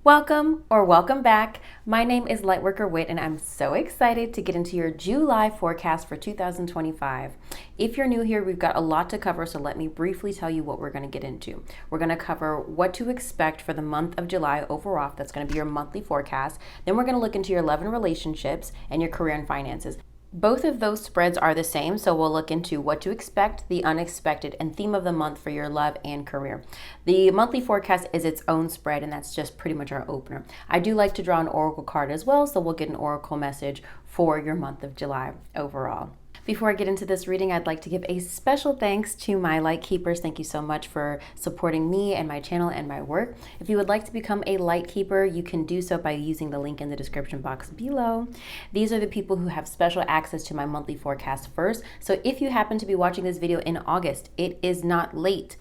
Welcome or welcome back. My name is Lightworker Whit, and I'm so excited to get into your July forecast for 2025. If you're new here, we've got a lot to cover, so let me briefly tell you what we're going to get into. We're going to cover what to expect for the month of July overall. That's going to be your monthly forecast. Then we're going to look into your love and relationships and your career and finances. Both of those spreads are the same, so we'll look into what to expect, the unexpected, and theme of the month for your love and career. The monthly forecast is its own spread, and that's just pretty much our opener. I do like to draw an oracle card as well, so we'll get an oracle message for your month of July overall. Before I get into this reading, I'd like to give a special thanks to my Lightkeepers. Thank you so much for supporting me and my channel and my work. If you would like to become a Lightkeeper, you can do so by using the link in the description box below. These are the people who have special access to my monthly forecast first. So if you happen to be watching this video in August, it is not late.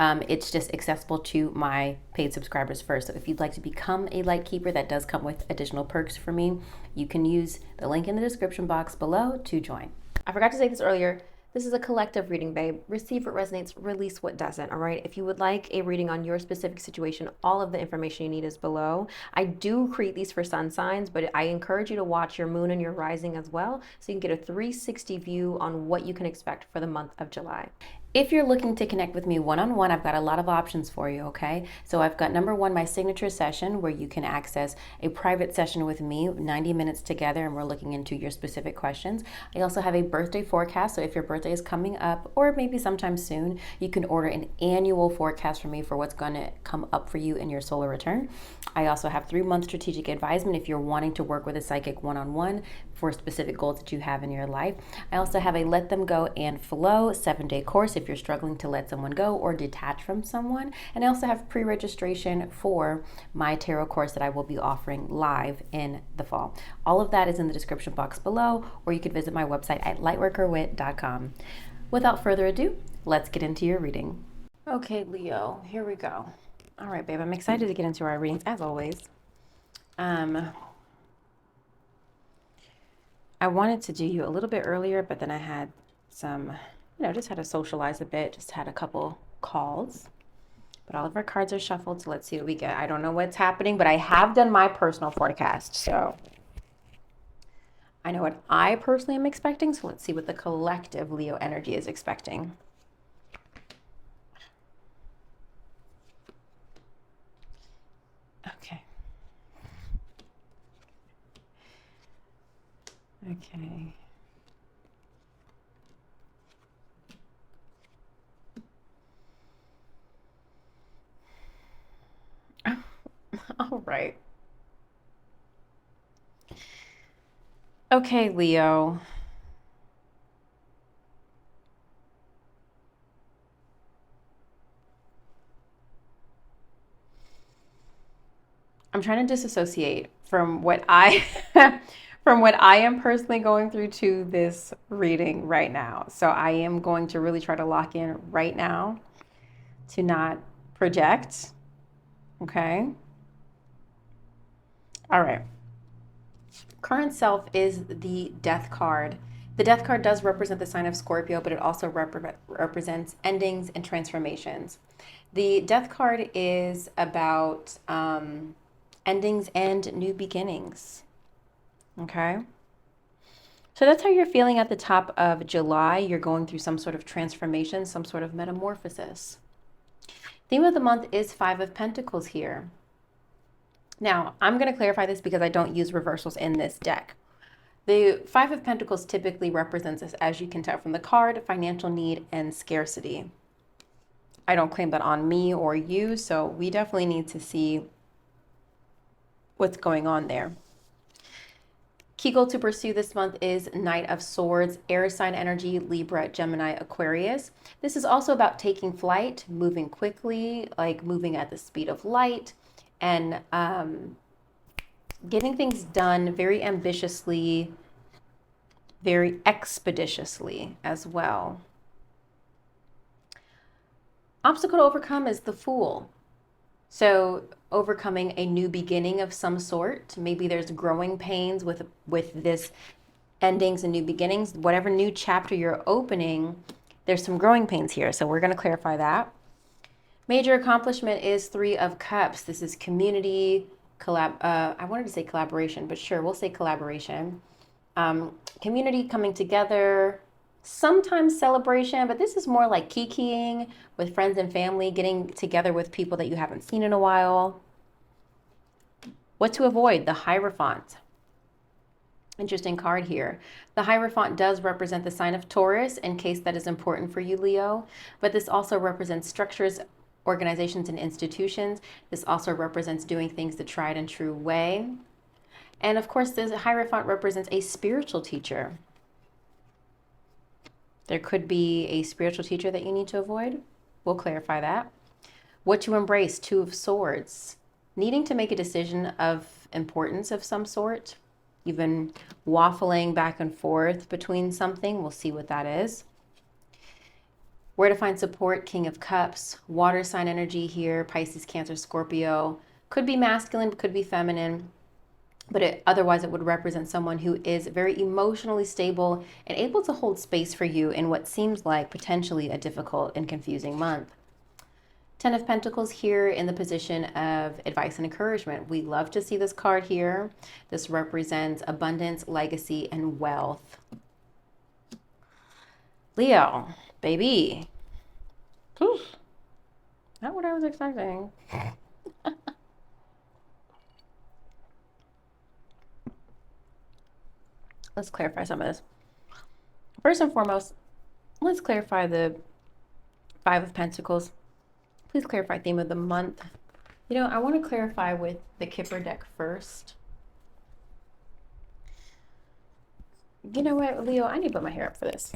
It's just accessible to my paid subscribers first. So if you'd like to become a Lightkeeper, that does come with additional perks for me. You can use the link in the description box below to join. I forgot to say this earlier. This is a collective reading, babe. Receive what resonates, release what doesn't, all right? If you would like a reading on your specific situation, all of the information you need is below. I do create these for sun signs, but I encourage you to watch your moon and your rising as well, so you can get a 360 view on what you can expect for the month of July. If you're looking to connect with me one-on-one, I've got a lot of options for you, okay? So I've got number one, my signature session, where you can access a private session with me, 90 minutes together, and we're looking into your specific questions. I also have a birthday forecast, so if your birthday is coming up, or maybe sometime soon, you can order an annual forecast from me for what's gonna come up for you in your solar return. I also have 3-month strategic advisement if you're wanting to work with a psychic one-on-one for specific goals that you have in your life. I also have a Let Them Go and Flow 7-day course if you're struggling to let someone go or detach from someone. And I also have pre-registration for my tarot course that I will be offering live in the fall. All of that is in the description box below, or you could visit my website at lightworkerwhit.com. Without further ado, let's get into your reading. Okay, Leo, here we go. All right, babe, I'm excited to get into our readings as always. I wanted to do you a little bit earlier, but then I had some, just had to socialize a bit, just had a couple calls. But all of our cards are shuffled, so let's see what we get. I don't know what's happening, but I have done my personal forecast, so I know what I personally am expecting, so let's see what the collective Leo energy is expecting. Okay. Okay. All right. Okay, Leo. I'm trying to disassociate from what I from what I am personally going through to this reading right now. So I am going to really try to lock in right now to not project. Okay. All right. Current self is the Death card. The Death card does represent the sign of Scorpio, but it also represents endings and transformations. The Death card is about endings and new beginnings. Okay. So that's how you're feeling at the top of July. You're going through some sort of transformation, some sort of metamorphosis. Theme of the month is 5 of Pentacles here. Now, I'm going to clarify this because I don't use reversals in this deck. The 5 of Pentacles typically represents, as you can tell from the card, financial need and scarcity. I don't claim that on me or you, so we definitely need to see what's going on there. Key goal to pursue this month is Knight of Swords, air sign energy, Libra, Gemini, Aquarius. This is also about taking flight, moving quickly, like moving at the speed of light, and getting things done very ambitiously, very expeditiously as well. Obstacle to overcome is the Fool. So overcoming a new beginning of some sort. Maybe there's growing pains with this endings and new beginnings. Whatever new chapter you're opening, there's some growing pains here. So we're going to clarify that. Major accomplishment is 3 of Cups. This is community, I wanted to say collaboration, but sure, we'll say collaboration. Community coming together, sometimes celebration, but this is more like kikiing with friends and family, getting together with people that you haven't seen in a while. What to avoid? The Hierophant. Interesting card here. The Hierophant does represent the sign of Taurus, in case that is important for you, Leo, but this also represents structures, organizations, and institutions. This also represents doing things the tried and true way. And of course, the Hierophant represents a spiritual teacher. There could be a spiritual teacher that you need to avoid. We'll clarify that. What to embrace? Two of Swords. Needing to make a decision of importance of some sort. You've been waffling back and forth between something. We'll see what that is. Where to find support? King of Cups. Water sign energy here. Pisces, Cancer, Scorpio. Could be masculine, but could be feminine. But otherwise, it would represent someone who is very emotionally stable and able to hold space for you in what seems like potentially a difficult and confusing month. Ten of Pentacles here in the position of advice and encouragement. We love to see this card here. This represents abundance, legacy, and wealth. Leo, baby. Poof. Not what I was expecting. Let's clarify some of this. First and foremost, let's clarify the Five of Pentacles. Please clarify theme of the month. You know, I want to clarify with the Kipper deck first. You know what, Leo? I need to put my hair up for this.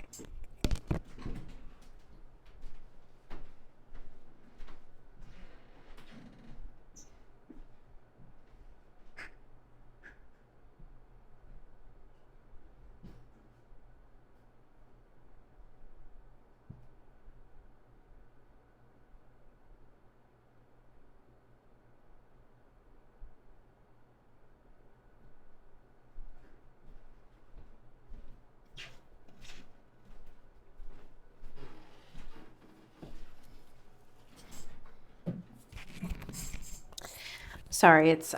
Sorry, it's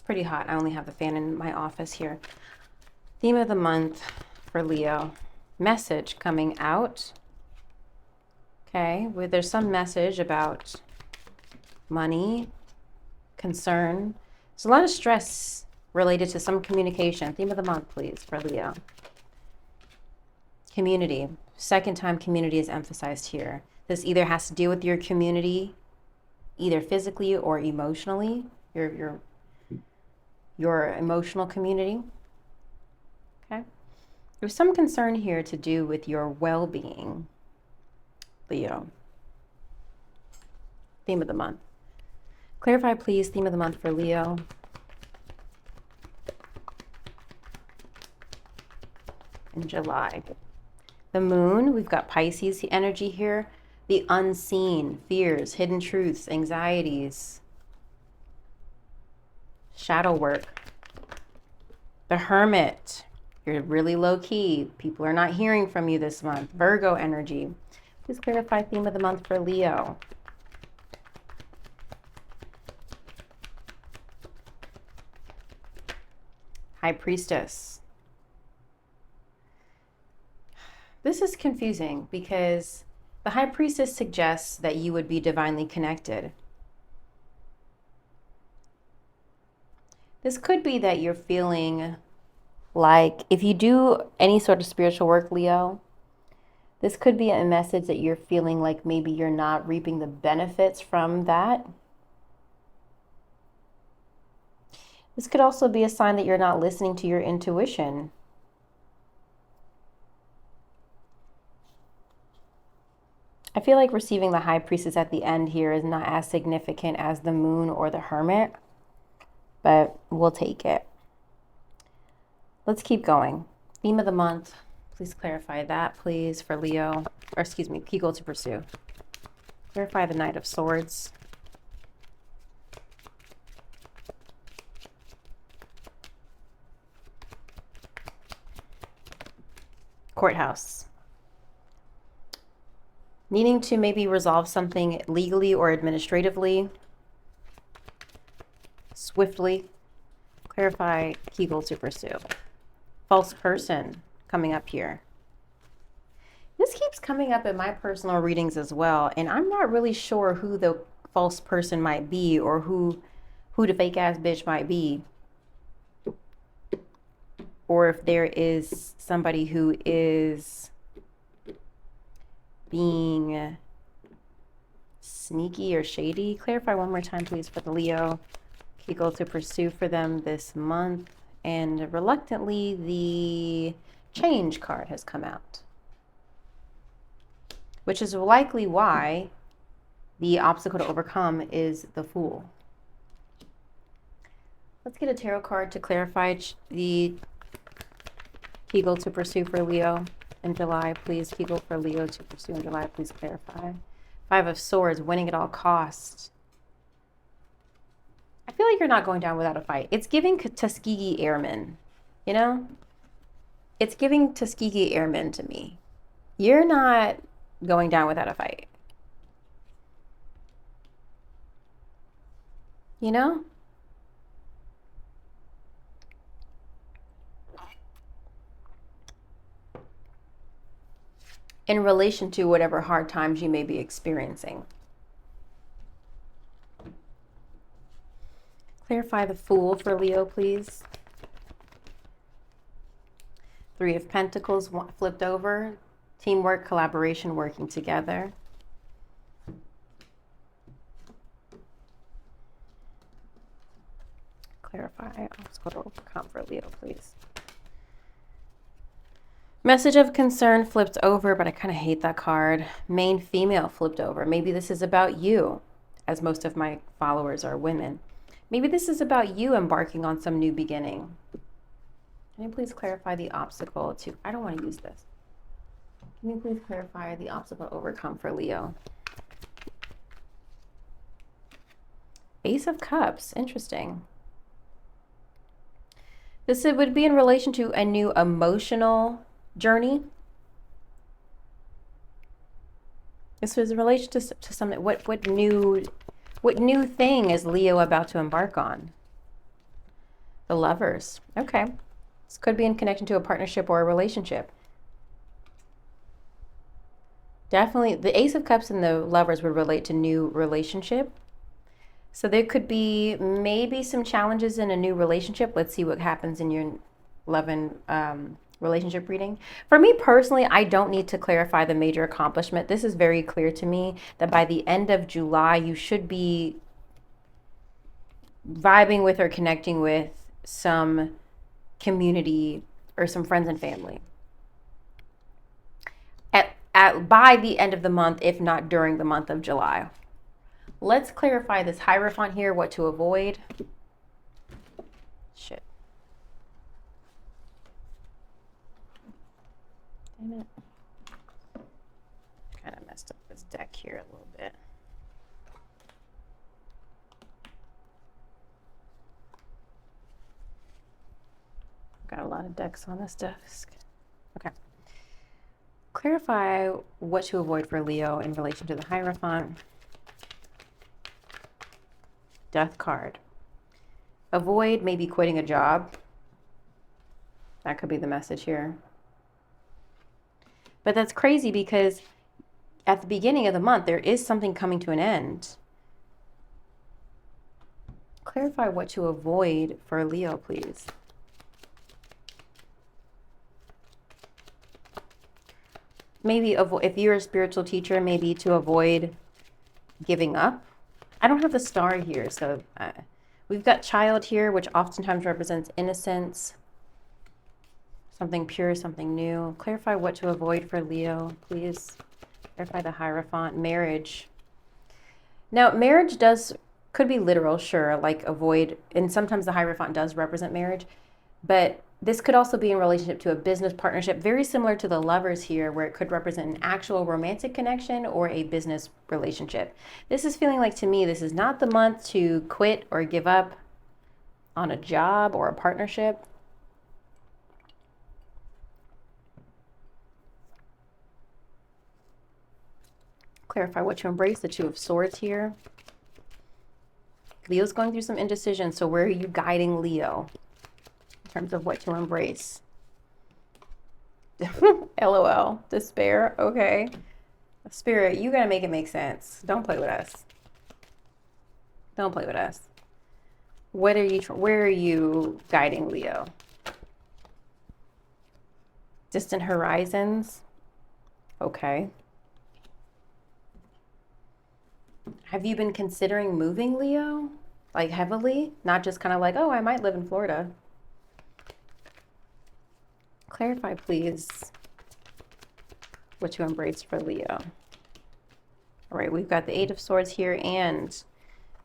pretty hot. I only have the fan in my office here. Theme of the month for Leo. Message coming out. Okay, well, there's some message about money, concern. There's a lot of stress related to some communication. Theme of the month, please, for Leo. Community. Second time community is emphasized here. This either has to do with your community, either physically or emotionally, your emotional community. Okay. There's some concern here to do with your well-being, Leo. Theme of the month. Clarify, please, theme of the month for Leo. In July. The moon, we've got Pisces energy here. The unseen, fears, hidden truths, anxieties, shadow work. The Hermit, you're really low key. People are not hearing from you this month. Virgo energy. Please clarify theme of the month for Leo. High Priestess. This is confusing because the High Priestess suggests that you would be divinely connected. This could be that you're feeling like if you do any sort of spiritual work, Leo, this could be a message that you're feeling like maybe you're not reaping the benefits from that. This could also be a sign that you're not listening to your intuition. I feel like receiving the High Priestess at the end here is not as significant as the Moon or the Hermit, but we'll take it. Let's keep going. Theme of the month. Please clarify that, please, for Leo. Or excuse me, People to Pursue. Clarify the Knight of Swords. Courthouse. Needing to maybe resolve something legally or administratively. swiftly. Clarify key goal to pursue. False person coming up here. This keeps coming up in my personal readings as well, and I'm not really sure who the false person might be or who the fake ass bitch might be, or if there is somebody who is being sneaky or shady. Clarify one more time, please, for the Leo. Key goal to pursue for them this month. And reluctantly, the change card has come out, which is likely why the obstacle to overcome is the Fool. Let's get a tarot card to clarify the key goal to pursue for Leo in July, please. Key goal for Leo to pursue in July, please clarify. Five of Swords, winning at all costs. I feel like you're not going down without a fight. It's giving Tuskegee Airmen, you know? It's giving Tuskegee Airmen to me. You're not going down without a fight. You know? In relation to whatever hard times you may be experiencing. Clarify the Fool for Leo, please. Three of Pentacles flipped over. Teamwork, collaboration, working together. Clarify obstacle to overcome for Leo, please. Message of concern flipped over, but I kind of hate that card. Main female flipped over. Maybe this is about you, as most of my followers are women. Maybe this is about you embarking on some new beginning. Can you please clarify the obstacle to, I don't want to use this. Can you please clarify the obstacle to overcome for Leo? Ace of Cups, interesting. This would be in relation to a new emotional journey. This was in relation to something. What new thing is Leo about to embark on? The Lovers. Okay. This could be in connection to a partnership or a relationship. Definitely, the Ace of Cups and the Lovers would relate to new relationship. So there could be maybe some challenges in a new relationship. Let's see what happens in your love and relationship reading. For me personally, I don't need to clarify the major accomplishment. This is very clear to me that by the end of July, you should be vibing with or connecting with some community or some friends and family. By the end of the month, if not during the month of July. Let's clarify this Hierophant here, what to avoid. Shit. Damn it. Kind of messed up this deck here a little bit. Got a lot of decks on this desk. Okay. Clarify what to avoid for Leo in relation to the Hierophant. Death card. Avoid maybe quitting a job. That could be the message here. But that's crazy because at the beginning of the month, there is something coming to an end. Clarify what to avoid for Leo, please. Maybe if you're a spiritual teacher, maybe to avoid giving up. I don't have the star here, so we've got child here, which oftentimes represents innocence, something pure, something new. Clarify what to avoid for Leo, please. Clarify the Hierophant. Marriage. Now, marriage could be literal, sure, like avoid, and sometimes the Hierophant does represent marriage, but this could also be in relationship to a business partnership, very similar to the Lovers here, where it could represent an actual romantic connection or a business relationship. This is feeling like, to me, this is not the month to quit or give up on a job or a partnership. Clarify what to embrace, the Two of Swords here. Leo's going through some indecision. So where are you guiding Leo in terms of what to embrace? LOL. Despair. Okay. Spirit, you got to make it make sense. Don't play with us. Don't play with us. Where are you guiding Leo? Distant horizons. Okay. Have you been considering moving, Leo? Like heavily? Not just kind of like, oh, I might live in Florida. Clarify, please, what to embrace for Leo. All right, we've got the Eight of Swords here and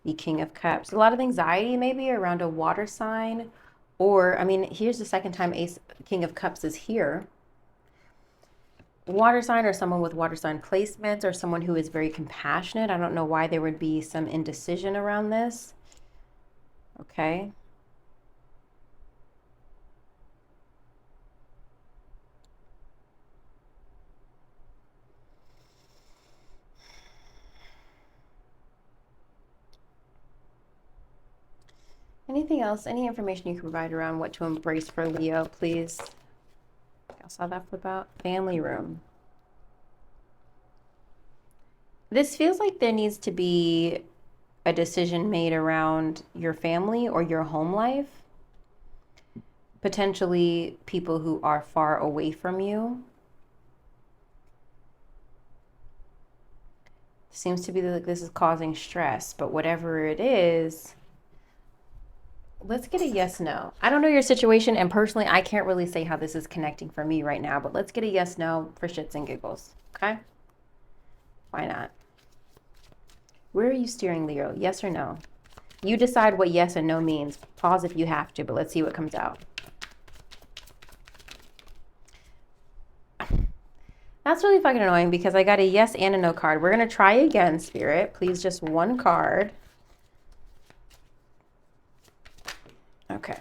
the King of Cups. A lot of anxiety maybe around a water sign, or, I mean, here's the second time King of Cups is here. Water sign, or someone with water sign placements, or someone who is very compassionate. I don't know why there would be some indecision around this. Okay. Anything else? Any information you can provide around what to embrace for Leo, please? I saw that flip out. Family room. This feels like there needs to be a decision made around your family or your home life. Potentially people who are far away from you. Seems to be like this is causing stress, but whatever it is, let's get a yes, no. I don't know your situation, and personally, I can't really say how this is connecting for me right now, but let's get a yes, no for shits and giggles, okay? Why not? Where are you steering, Leo? Yes or no? You decide what yes and no means. Pause if you have to, but let's see what comes out. That's really fucking annoying because I got a yes and a no card. We're going to try again, Spirit. Please, just one card. Okay.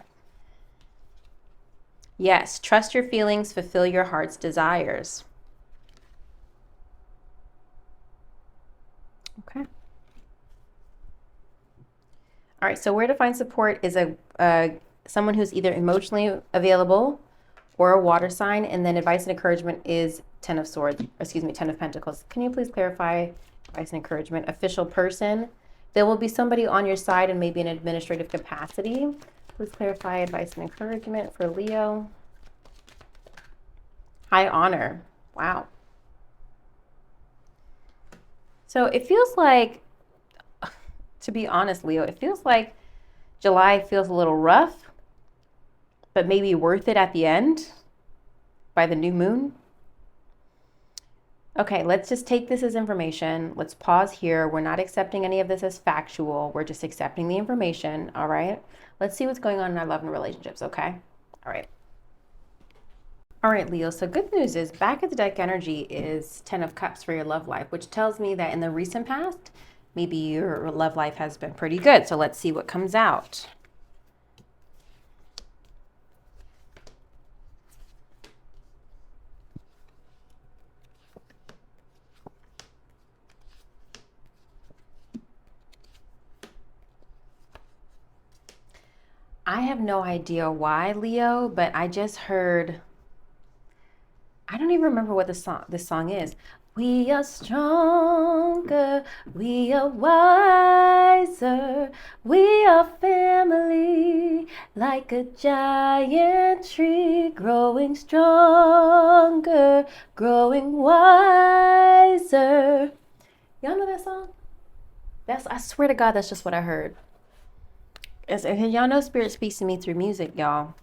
Yes, trust your feelings, fulfill your heart's desires. Okay. All right, so where to find support is someone who's either emotionally available or a water sign, and then advice and encouragement is Ten of Pentacles. Can you please clarify advice and encouragement? Official person. There will be somebody on your side and maybe an administrative capacity. Please clarify advice and encouragement for Leo. High honor. Wow. So it feels like, to be honest, Leo, it feels like July feels a little rough, but maybe worth it at the end by the new moon. Okay, let's just take this as information. Let's pause here. We're not accepting any of this as factual. We're just accepting the information, all right? Let's see what's going on in our love and relationships, okay? All right. All right, Leo, so good news is back at the deck energy is Ten of Cups for your love life, which tells me that in the recent past, maybe your love life has been pretty good. So let's see what comes out. I have no idea why, Leo, but I just heard, I don't even remember what this song is. We are stronger, we are wiser, we are family, like a giant tree, growing stronger, growing wiser. Y'all know that song? I swear to God, that's just what I heard. Y'all know Spirit speaks to me through music, y'all.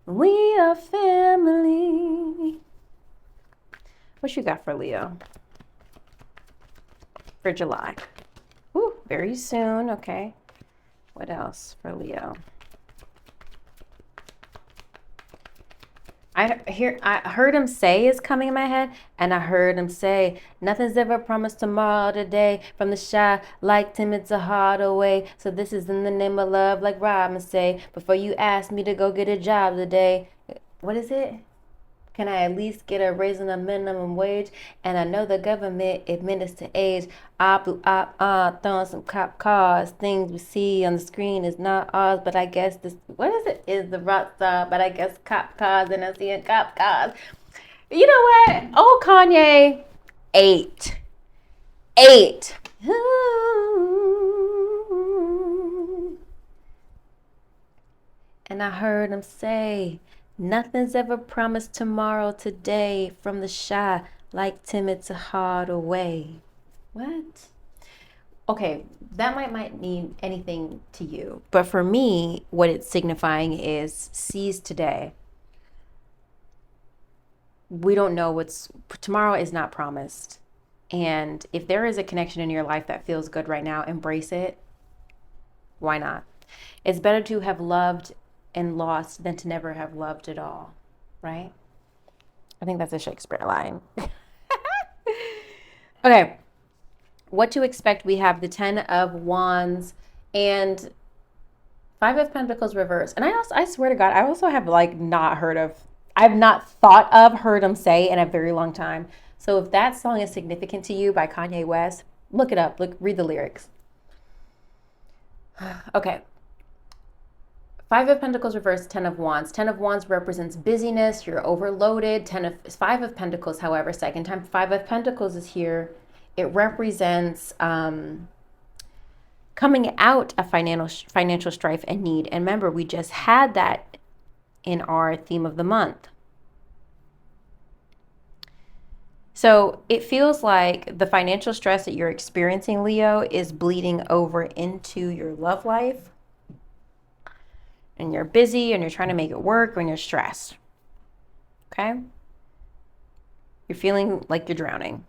We are family. What you got for Leo? For July. Ooh, very soon. Okay. What else for Leo? I heard him say is coming in my head, and I heard him say, nothing's ever promised tomorrow today. From the shy, like timid's a hard away. So this is in the name of love, like Robin say. Before you ask me to go get a job today. What is it? Can I at least get a raise in the minimum wage? And I know the government administers age. Throwing some cop cars. Things we see on the screen is not ours, but I guess this, what is it? Is the rock star, but I guess cop cars, and I'm seeing cop cars. You know what? Oh, Kanye, 8. And I heard him say, nothing's ever promised tomorrow today, from the shy like timid to hard away. What? Okay, that might mean anything to you. But for me, what it's signifying is seize today. We don't know tomorrow is not promised. And if there is a connection in your life that feels good right now, embrace it. Why not? It's better to have loved and lost than to never have loved at all, right? I think that's a Shakespeare line. Okay, what to expect? We have the 10 of Wands and 5 of Pentacles reverse. And I swear to God, I also have I've not thought of, heard him say in a very long time. So if that song is significant to you by Kanye West, look it up, read the lyrics. Okay. 5 of Pentacles reverse, 10 of Wands. 10 of Wands represents busyness. You're overloaded. 5 of Pentacles, however, second time 5 of Pentacles is here. It represents coming out of financial strife and need. And remember, we just had that in our theme of the month. So it feels like the financial stress that you're experiencing, Leo, is bleeding over into your love life. And you're busy and you're trying to make it work when you're stressed. Okay? You're feeling like you're drowning.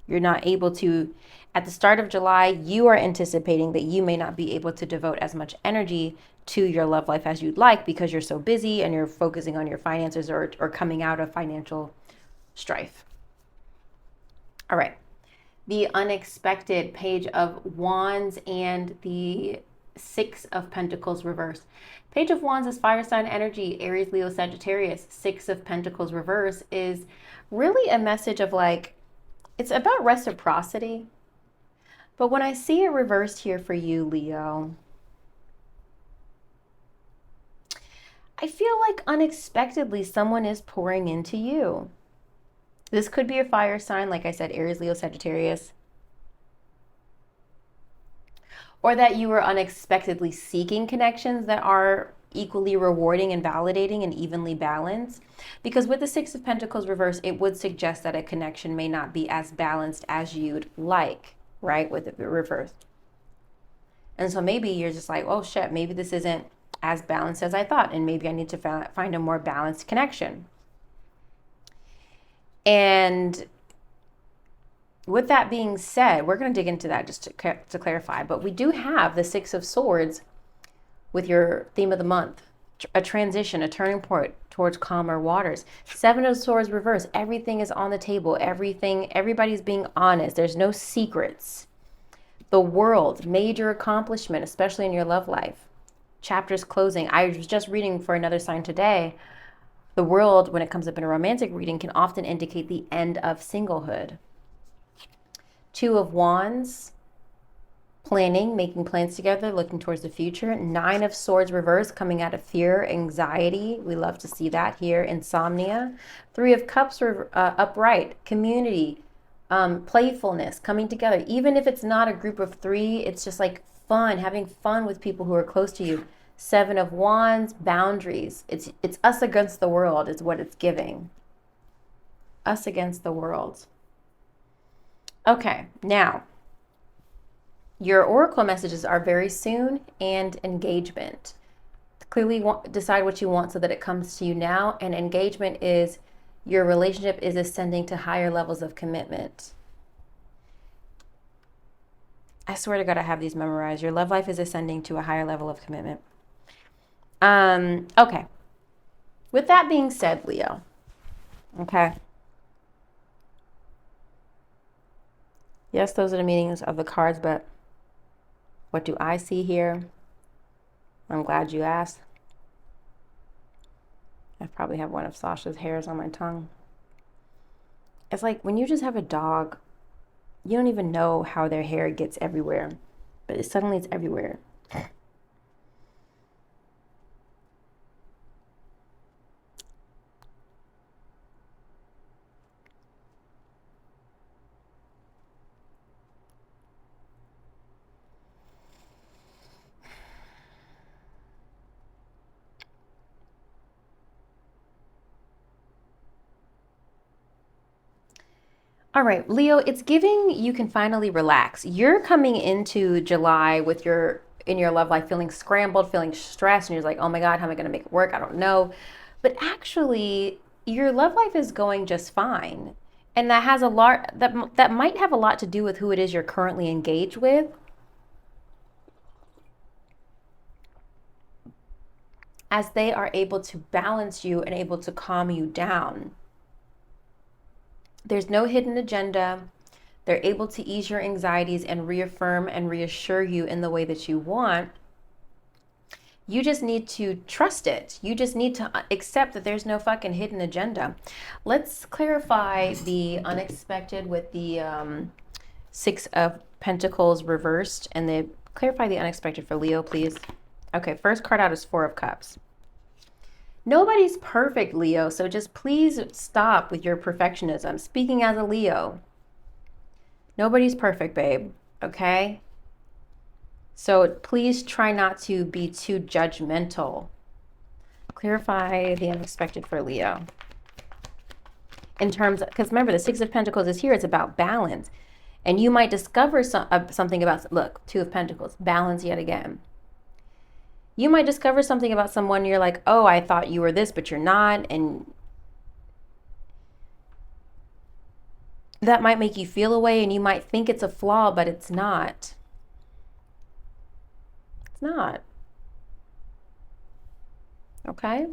You're not able to, at the start of July, you are anticipating that you may not be able to devote as much energy to your love life as you'd like because you're so busy and you're focusing on your finances or coming out of financial strife. All right. The unexpected Page of Wands and the 6 of Pentacles reverse. Page of Wands is fire sign energy, Aries, Leo, Sagittarius. 6 of Pentacles reverse is really a message of it's about reciprocity. But when I see it reversed here for you, Leo, I feel like unexpectedly someone is pouring into you. This could be a fire sign, like I said, Aries, Leo, Sagittarius. Or that you are unexpectedly seeking connections that are equally rewarding and validating and evenly balanced. Because with the 6 of Pentacles reverse, it would suggest that a connection may not be as balanced as you'd like, right? With it reversed. And so maybe you're just like, oh shit, maybe this isn't as balanced as I thought. And maybe I need to find a more balanced connection. And with that being said, we're going to dig into that just to clarify, but we do have the 6 of Swords with your theme of the month, a transition, a turning point towards calmer waters. 7 of Swords reverse, everything is on the table, everybody's being honest, there's no secrets. The World, major accomplishment, especially in your love life. Chapters closing. I was just reading for another sign today. The World, when it comes up in a romantic reading, can often indicate the end of singlehood. 2 of Wands, planning, making plans together, looking towards the future. 9 of Swords reverse, coming out of fear, anxiety. We love to see that here. Insomnia. 3 of Cups upright, community, playfulness, coming together. Even if it's not a group of 3, it's just like fun, having fun with people who are close to you. 7 of Wands, boundaries. It's us against the world is what it's giving. Us against the world. Okay, now, your oracle messages are very soon and engagement. Clearly decide what you want so that it comes to you now. And engagement is your relationship is ascending to higher levels of commitment. I swear to God, I have these memorized. Your love life is ascending to a higher level of commitment. Okay. With that being said, Leo, okay. Yes, those are the meanings of the cards, but what do I see here? I'm glad you asked. I probably have one of Sasha's hairs on my tongue. It's like when you just have a dog, you don't even know how their hair gets everywhere, but suddenly it's everywhere. All right, Leo, it's giving you can finally relax. You're coming into July with in your love life feeling scrambled, feeling stressed, and you're like, oh my God, how am I going to make it work? I don't know. But actually, your love life is going just fine. And that has a lot that might have a lot to do with who it is you're currently engaged with. As they are able to balance you and able to calm you down. There's no hidden agenda. They're able to ease your anxieties and reaffirm and reassure you in the way that you want. You just need to trust it. You just need to accept that there's no fucking hidden agenda. Let's clarify the unexpected with the Six of Pentacles reversed, and clarify the unexpected for Leo, please. Okay, first card out is Four of Cups. Nobody's perfect, Leo, so just please stop with your perfectionism. Speaking as a Leo, nobody's perfect, babe, okay? So please try not to be too judgmental. Clarify the unexpected for Leo. In terms, because remember, the Six of Pentacles is here. It's about balance. And you might discover something about, look, Two of Pentacles, balance yet again. You might discover something about someone, you're like, oh, I thought you were this, but you're not. And that might make you feel a way, and you might think it's a flaw, but it's not. It's not. Okay?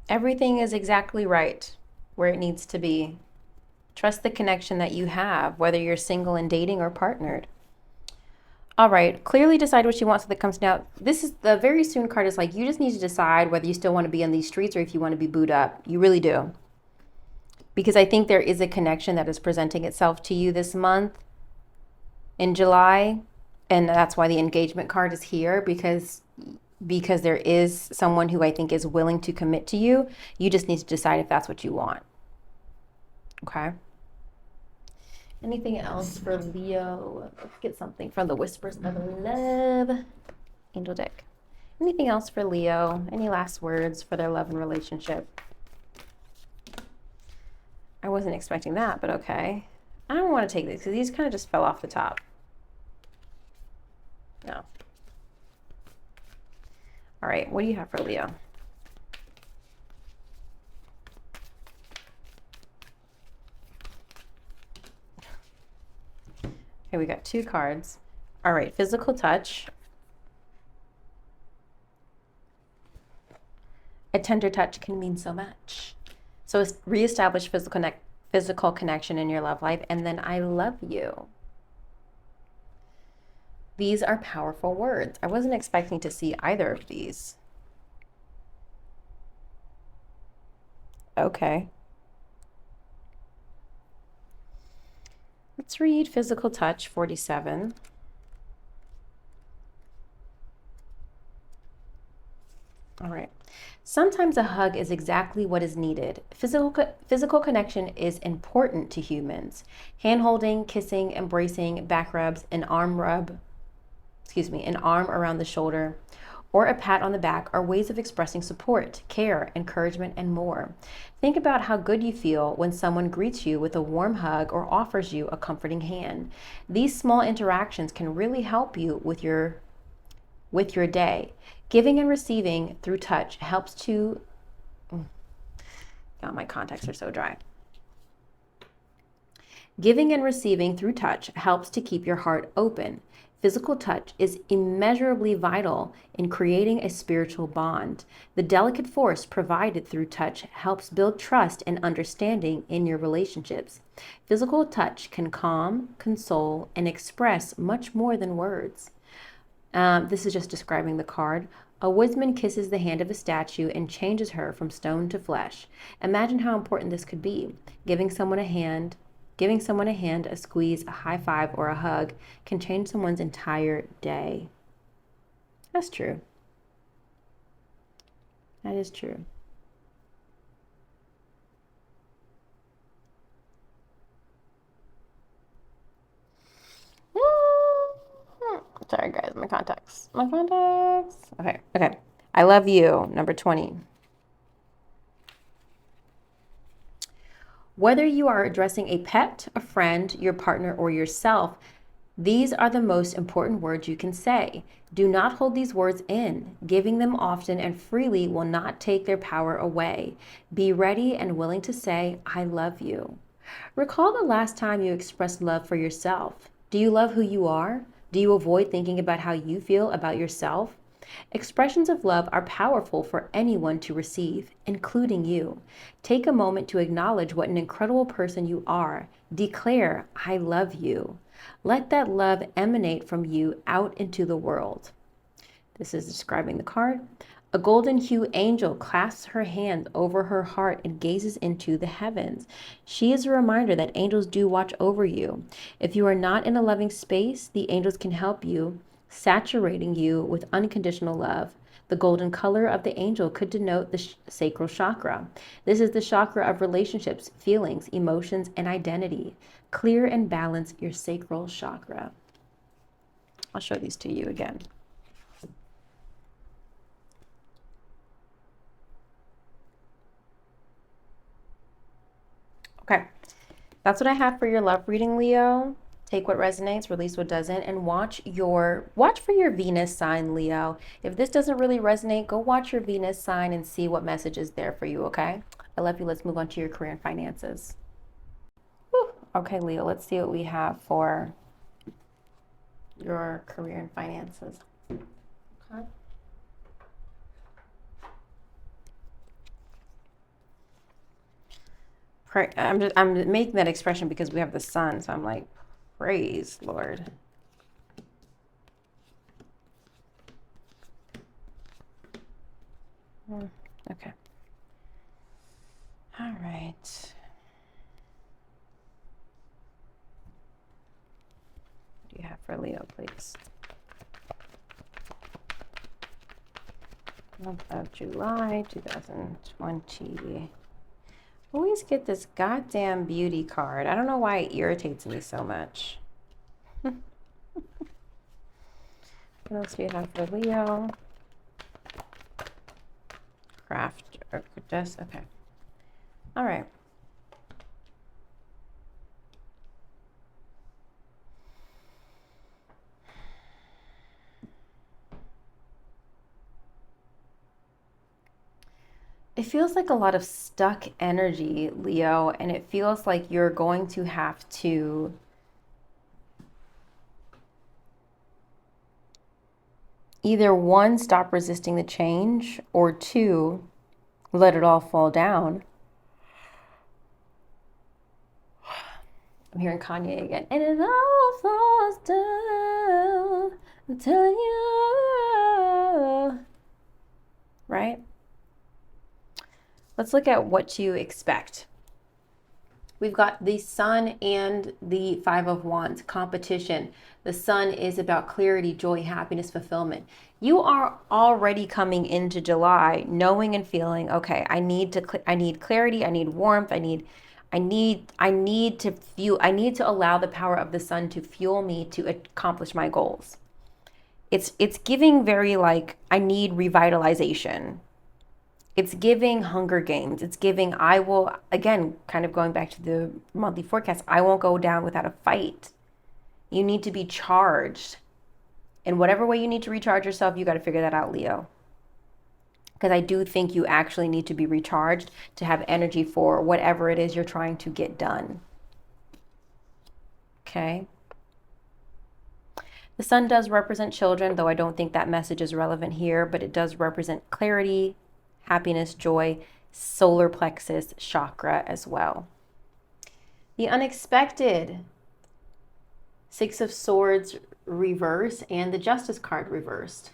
Everything is exactly right where it needs to be. Trust the connection that you have, whether you're single and dating or partnered. All right, clearly decide what you want so that comes down. This is the very soon card is like, you just need to decide whether you still want to be on these streets or if you want to be booed up. You really do. Because I think there is a connection that is presenting itself to you this month in July. And that's why the engagement card is here, because there is someone who I think is willing to commit to you. You just need to decide if that's what you want. Okay. Anything else for Leo? Let's get something from the Whispers of Love. Angel deck. Anything else for Leo? Any last words for their love and relationship? I wasn't expecting that, but okay. I don't want to take these because these kind of just fell off the top. No. All right, what do you have for Leo? Okay, we got two cards. All right, physical touch. A tender touch can mean so much. So reestablish physical connection in your love life, and then I love you. These are powerful words. I wasn't expecting to see either of these. Okay. Let's read physical touch 47. All right. Sometimes a hug is exactly what is needed. Physical connection is important to humans. Hand-holding, kissing, embracing, back rubs, an arm around the shoulder, or a pat on the back are ways of expressing support, care, encouragement, and more. Think about how good you feel when someone greets you with a warm hug or offers you a comforting hand. These small interactions can really help you with your day. Giving and receiving through touch helps to... God, my contacts are so dry. Giving and receiving through touch helps to keep your heart open. Physical touch is immeasurably vital in creating a spiritual bond. The delicate force provided through touch helps build trust and understanding in your relationships. Physical touch can calm, console, and express much more than words. This is just describing the card. A woodsman kisses the hand of a statue and changes her from stone to flesh. Imagine how important this could be. Giving someone a hand, a squeeze, a high five, or a hug can change someone's entire day. That's true. That is true. Sorry, guys, my contacts. Okay. I love you, number 20. Whether you are addressing a pet, a friend, your partner, or yourself, these are the most important words you can say. Do not hold these words in. Giving them often and freely will not take their power away. Be ready and willing to say, I love you. Recall the last time you expressed love for yourself. Do you love who you are? Do you avoid thinking about how you feel about yourself? Expressions of love are powerful for anyone to receive, including you. Take a moment to acknowledge what an incredible person you are. Declare, I love you. Let that love emanate from you out into the world. This is describing the card. A golden hue angel clasps her hand over her heart and gazes into the heavens. She is a reminder that angels do watch over you. If you are not in a loving space, the angels can help you, saturating you with unconditional love. The golden color of the angel could denote the sacral chakra. This is the chakra of relationships, feelings, emotions, and identity. Clear and balance your sacral chakra. I'll show these to you again. Okay, that's what I have for your love reading, Leo. Take what resonates, release what doesn't, and watch for your Venus sign, Leo. If this doesn't really resonate, go watch your Venus sign and see what message is there for you, okay? I love you. Let's move on to your career and finances. Whew. Okay, Leo, let's see what we have for your career and finances. Okay. I'm making that expression because we have the sun, so I'm like, praise Lord. Okay. All right. What do you have for Leo, please? Month of July 2020. Always get this goddamn beauty card. I don't know why it irritates me so much. What else do you have for Leo? Craft or just okay. All right. It feels like a lot of stuck energy, Leo, and it feels like you're going to have to either one, stop resisting the change, or two, let it all fall down. I'm hearing Kanye again. And it all falls down until you, right? Let's look at what to expect. We've got the Sun and the Five of Wands, competition. The Sun is about clarity, joy, happiness, fulfillment. You are already coming into July knowing and feeling, okay, I need clarity, I need warmth, I need to allow the power of the sun to fuel me to accomplish my goals. It's giving very like, I need revitalization. It's giving Hunger Games. It's giving, I will, again, kind of going back to the monthly forecast, I won't go down without a fight. You need to be charged. In whatever way you need to recharge yourself, you got to figure that out, Leo. Because I do think you actually need to be recharged to have energy for whatever it is you're trying to get done. Okay. The sun does represent children, though I don't think that message is relevant here, but it does represent clarity, happiness, joy, solar plexus chakra as well. The unexpected, Six of Swords reverse and the Justice card reversed.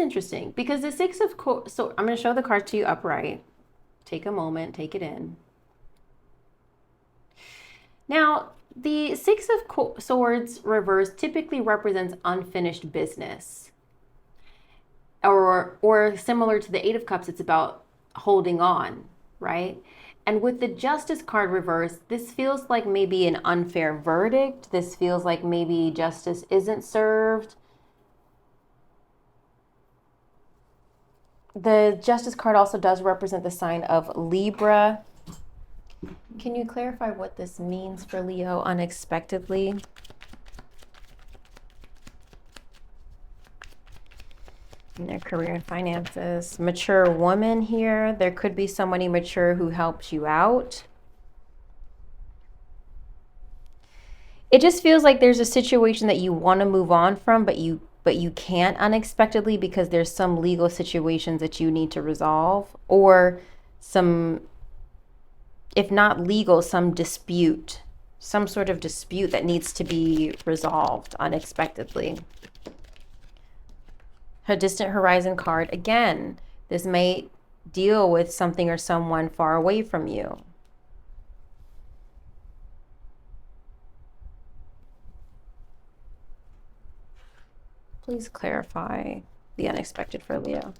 is interesting because the Six of so I'm going to show the card to you upright. Take a moment, take it in. Now, the Six of Swords reverse typically represents unfinished business. Or similar to the Eight of Cups, it's about holding on, right? And with the Justice card reversed, this feels like maybe an unfair verdict. This feels like maybe justice isn't served. The Justice card also does represent the sign of Libra. Can you clarify what this means for Leo unexpectedly? In their career and finances. Mature woman here. There could be somebody mature who helps you out. It just feels like there's a situation that you want to move on from, but you can't unexpectedly because there's some legal situations that you need to resolve, or some, if not legal, some dispute, some sort of dispute that needs to be resolved unexpectedly. Her Distant Horizon card, again, this may deal with something or someone far away from you. Please clarify the unexpected for Leo.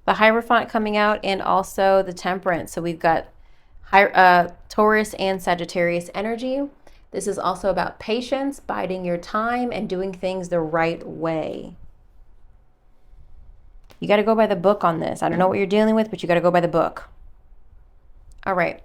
The Hierophant coming out, and also the Temperance. So we've got Taurus and Sagittarius energy. This is also about patience, biding your time, and doing things the right way. You got to go by the book on this. I don't know what you're dealing with, but you got to go by the book. All right.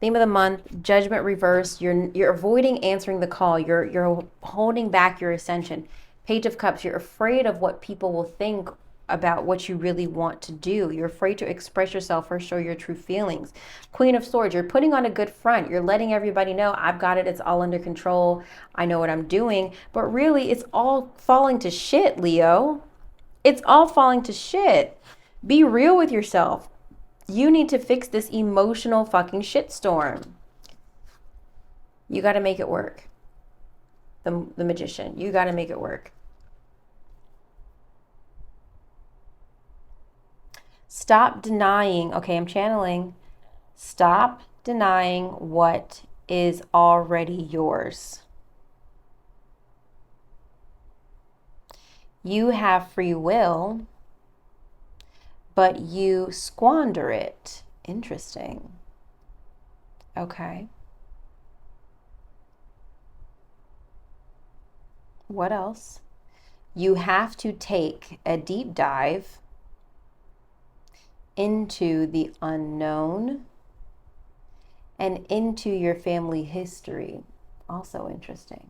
Theme of the month, Judgment reversed. You're avoiding answering the call. You're holding back your ascension. Page of Cups, you're afraid of what people will think about what you really want to do. You're afraid to express yourself or show your true feelings. Queen of Swords, you're putting on a good front. You're letting everybody know, I've got it. It's all under control. I know what I'm doing. But really, it's all falling to shit, Leo. It's all falling to shit. Be real with yourself. You need to fix this emotional fucking shitstorm. You got to make it work. The Magician, you got to make it work. Stop denying. Okay, I'm channeling. Stop denying what is already yours. You have free will, but you squander it. Interesting. Okay. What else? You have to take a deep dive into the unknown and into your family history. Also interesting.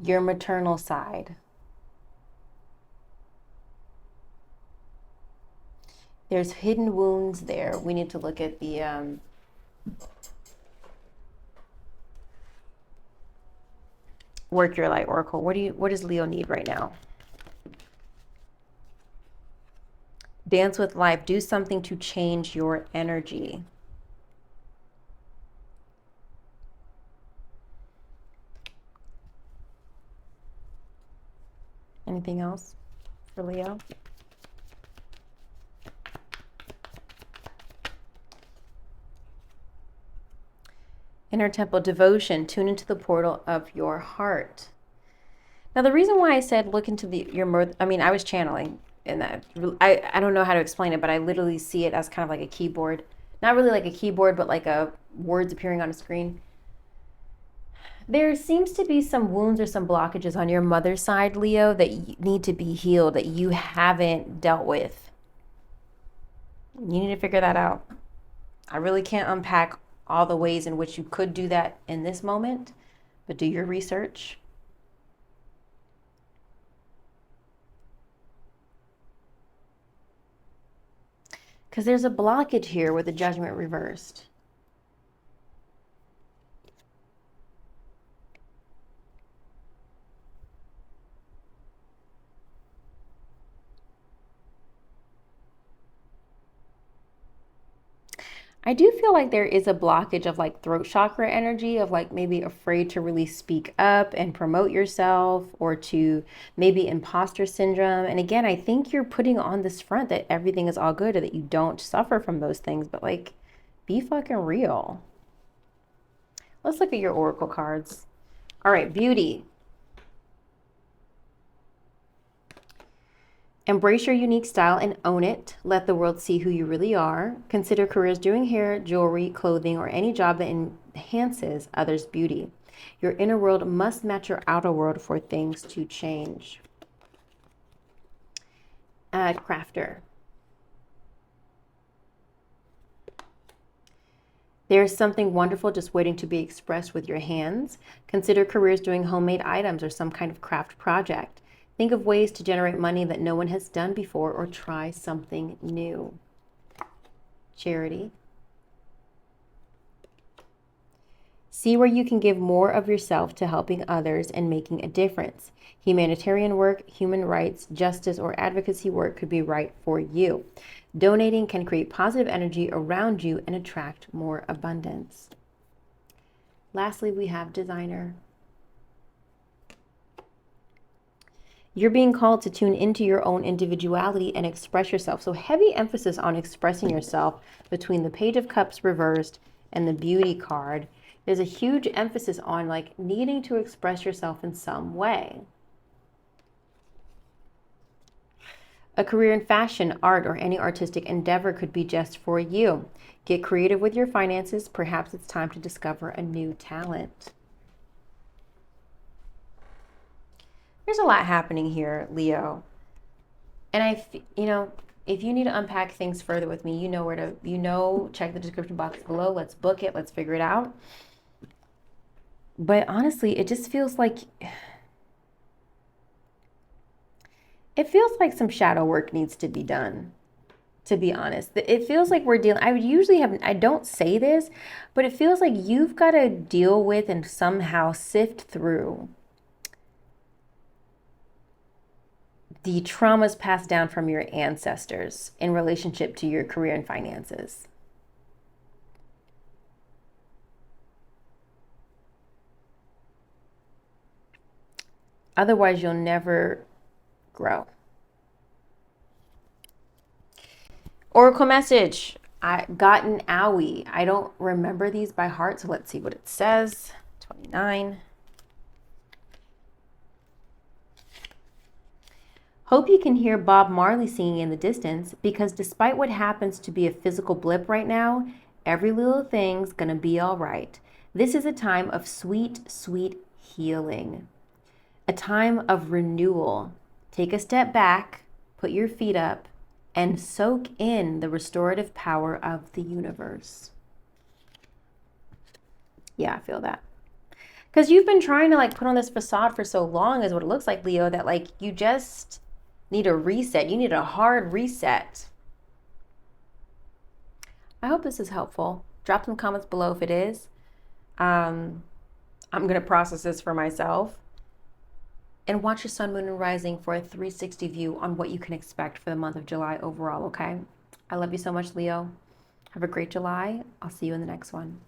Your maternal side. There's hidden wounds there. We need to look at the Work Your Light Oracle. What does Leo need right now? Dance with life. Do something to change your energy. Anything else for Leo? Inner Temple Devotion. Tune into the portal of your heart. Now, the reason why I said look into I was channeling in that. I don't know how to explain it, but I literally see it as kind of like a keyboard. Not really like a keyboard, but like words appearing on a screen. There seems to be some wounds or some blockages on your mother's side, Leo, that need to be healed, that you haven't dealt with. You need to figure that out. I really can't unpack all the ways in which you could do that in this moment, but do your research. Because there's a blockage here with the Judgment reversed. I do feel like there is a blockage of like throat chakra energy of like maybe afraid to really speak up and promote yourself, or to maybe imposter syndrome. And again, I think you're putting on this front that everything is all good or that you don't suffer from those things, but like be fucking real. Let's look at your oracle cards. All right, beauty. Embrace your unique style and own it. Let the world see who you really are. Consider careers doing hair, jewelry, clothing, or any job that enhances others' beauty. Your inner world must match your outer world for things to change. Crafter. There is something wonderful just waiting to be expressed with your hands. Consider careers doing homemade items or some kind of craft project. Think of ways to generate money that no one has done before, or try something new. Charity. See where you can give more of yourself to helping others and making a difference. Humanitarian work, human rights, justice, or advocacy work could be right for you. Donating can create positive energy around you and attract more abundance. Lastly, we have designer. You're being called to tune into your own individuality and express yourself. So heavy emphasis on expressing yourself between the Page of Cups reversed and the Beauty card. There's a huge emphasis on like needing to express yourself in some way. A career in fashion, art, or any artistic endeavor could be just for you. Get creative with your finances. Perhaps it's time to discover a new talent. There's a lot happening here, Leo. And if you need to unpack things further with me, you know where to, check the description box below. Let's book it. Let's figure it out. But honestly, it just feels like some shadow work needs to be done, to be honest. It feels like we're dealing, I don't say this, but it feels like you've got to deal with and somehow sift through the traumas passed down from your ancestors in relationship to your career and finances. Otherwise, you'll never grow. Oracle message. I got an owie. I don't remember these by heart, so let's see what it says. 29. Hope you can hear Bob Marley singing in the distance, because despite what happens to be a physical blip right now, every little thing's gonna be all right. This is a time of sweet, sweet healing. A time of renewal. Take a step back, put your feet up, and soak in the restorative power of the universe. Yeah, I feel that. Because you've been trying to like put on this facade for so long, is what it looks like, Leo, that like you just need a reset. You need a hard reset. I hope this is helpful. Drop some comments below if it is. I'm going to process this for myself. And watch your sun, moon, and rising for a 360 view on what you can expect for the month of July overall, okay? I love you so much, Leo. Have a great July. I'll see you in the next one.